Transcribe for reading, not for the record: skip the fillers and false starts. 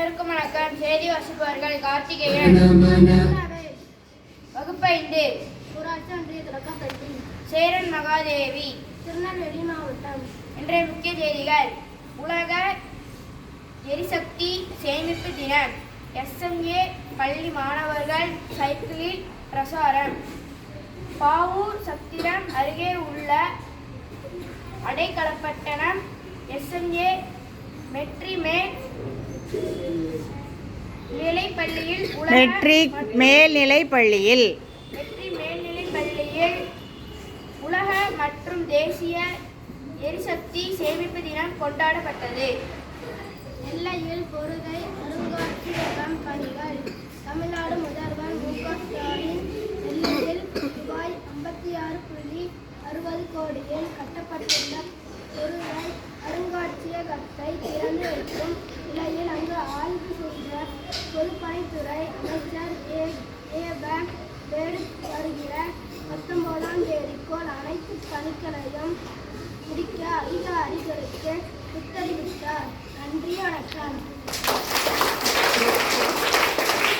அனைவருக்கும் வணக்கம். செய்தி வாசிப்பவர்கள் கார்த்திகேயன். வகுப்பு 5. ஊராட்சி ஒன்றிய தொடக்கப்பள்ளி. சேரன் மகாதேவி, திருநெல்வேலி மாவட்டம். இன்றைய முக்கிய செய்திகள்: உலக எரிசக்தி சேமிப்பு தினம், SMA பள்ளி மாணவர்கள் சைக்கிளில் பிரசாரம், பாவூர் சத்திரம் அருகே உள்ள அடைக்கலப்பட்டணம் SMA மெட்ரிக் மேல்நிலைப் பள்ளியில் உலக மற்றும் தேசிய எரிசக்தி சேமிப்பு தினம் கொண்டாடப்பட்டது. நெல்லையில் பொருகை அருங்காட்சியகம் பணிகள். தமிழ்நாடு முதல்வர் மு.க. ஸ்டாலின் நெல்லையில் ரூபாய் 56.60 கோடியில் கட்டப்பட்டுள்ள பொருகை அருங்காட்சியகத்தை திறந்து வைக்கும் நிலையில் அங்கு ஆய்வு செய்த பொதுப்பணித்துறை அமைச்சர் வருகிற 19ஆம் தேதிக்குள் அனைத்து பணிகளையும் முடிக்க அதிகாரிகளுக்கு உத்தரவிட்டார். நன்றி, வணக்கம்.